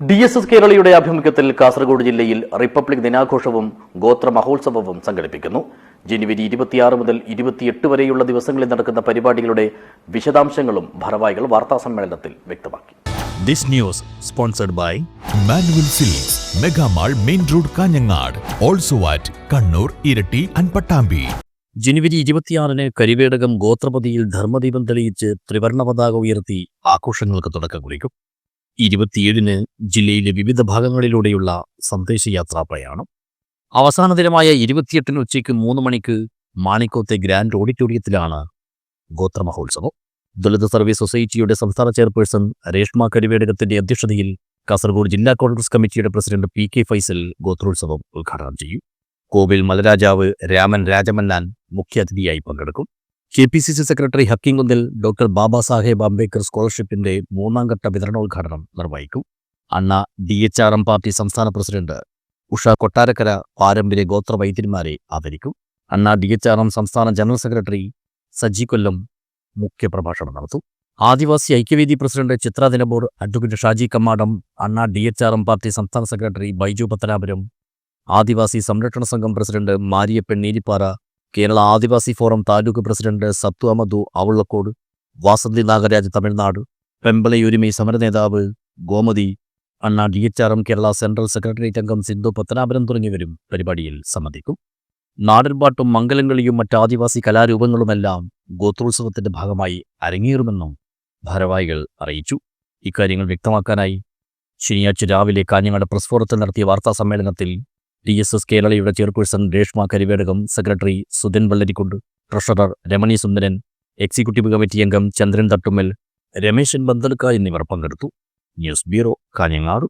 DSS കേരളയുടെ ആഭിമുഖ്യത്തിൽ കാസർഗോഡ് ജില്ലയിൽ റിപ്പബ്ലിക് ദിനാഘോഷവും ഗോത്ര മഹോത്സവവും സംഘടിപ്പിക്കുന്നു. ജനുവരി 26 മുതൽ 28 വരെയുള്ള ദിവസങ്ങളിൽ നടക്കുന്ന പരിപാടികളുടെ വിശദാംശങ്ങളും ഭാരവാഹികൾ വാർത്താസമ്മേളനത്തിൽ വ്യക്തമാക്കി. This news sponsored by Manual Silks, Mega Mall, Main Road, Kanyanad. Also at Kannur, Irati and Pattambi. ജനുവരി 26-ന് കരിവേടകം ഗോത്രപതിയിൽ ധർമ്മദീപം തെളിയിച്ച് ത്രിവർണ്ണ പതാക ഉയർത്തി ആഘോഷങ്ങൾക്ക് തുടക്കം കുറിക്കും. 27-ന് ജില്ലയിലെ വിവിധ ഭാഗങ്ങളിലൂടെയുള്ള സന്ദേശയാത്രാ പ്രയാണം. അവസാന ദിനമായ 28-ന് ഉച്ചയ്ക്ക് 3 മണിക്ക് മാണിക്കോത്തെ ഗ്രാൻഡ് ഓഡിറ്റോറിയത്തിലാണ് ഗോത്രമഹോത്സവം. ദളിത് സർവീസ് സൊസൈറ്റിയുടെ സംസ്ഥാന ചെയർപേഴ്സൺ രേഷ്മ കരിവേടകത്തിന്റെ അധ്യക്ഷതയിൽ കാസർഗോഡ് ജില്ലാ കോൺഗ്രസ് കമ്മിറ്റിയുടെ പ്രസിഡന്റ് PK ഫൈസൽ ഗോത്രോത്സവം ഉദ്ഘാടനം ചെയ്യും. കോവിൽ മലരാജാവ് രാമൻ രാജമന്നാൻ മുഖ്യാതിഥിയായി പങ്കെടുക്കും. KPCC secretary Hakkim Kunnil doctor Baba Saheb Ambedkar സ്കോളർഷിപ്പിന്റെ 3ാം ഘട്ട വിതരണോദ്ഘാടനം നിർവഹിക്കും. അണ്ണ DHRM പാർട്ടി സംസ്ഥാന പ്രസിഡന്റ് ഉഷ കൊട്ടാരക്കര പാരമ്പര്യ ഗോത്ര വൈദ്യന്മാരെ ആദരിക്കും. അണ്ണ DHRM സംസ്ഥാന ജനറൽ സെക്രട്ടറി സജി കൊല്ലം മുഖ്യപ്രഭാഷണം നടത്തും. ആദിവാസി ഐക്യവേദി പ്രസിഡന്റ് ചിത്ര ദിനപൂർ, അഡ്വക്കേറ്റ് ഷാജി കമ്മാടം, അണ്ണ DHRM പാർട്ടി സംസ്ഥാന സെക്രട്ടറി ബൈജു പത്തനാപുരം, ആദിവാസി സംരക്ഷണ സംഘം പ്രസിഡന്റ് മാരിയപ്പൻ നീലിപ്പാറ, കേരള ആദിവാസി ഫോറം താലൂക്ക് പ്രസിഡന്റ് സത്തു അമദു അവളക്കോട്, വാസന്തി നാഗരാജ് തമിഴ്നാട്, പെമ്പളയൂരിമൈ സമരനേതാവ് ഗോമതി, അണ്ണ DHRM കേരള സെൻട്രൽ സെക്രട്ടേറിയറ്റ് അംഗം സിന്ധു പത്തനാപുരം തുടങ്ങിയവരും പരിപാടിയിൽ സംബന്ധിക്കും. നാടൻപാട്ടും മംഗലങ്ങളിയും മറ്റ് ആദിവാസി കലാരൂപങ്ങളുമെല്ലാം ഗോത്രോത്സവത്തിന്റെ ഭാഗമായി അരങ്ങേറുമെന്നും ഭാരവാഹികൾ അറിയിച്ചു. ഇക്കാര്യങ്ങൾ വ്യക്തമാക്കാനായി ശനിയാഴ്ച രാവിലെ കാഞ്ഞങ്ങാട് പ്രസ് ഫോറത്തിൽ നടത്തിയ വാർത്താ സമ്മേളനത്തിൽ DSS കേരളയുടെ chairperson Reshma Karivedakam, secretary Sudhan Vellarikkundu, treasurer Ramani Sundaran, executive committee അംഗം ചന്ദ്രൻ തട്ടുമ്മൽ, രമേശൻ ബന്തൽക്ക എന്നിവർ പങ്കെടുത്തു. News bureau, Kanhangad.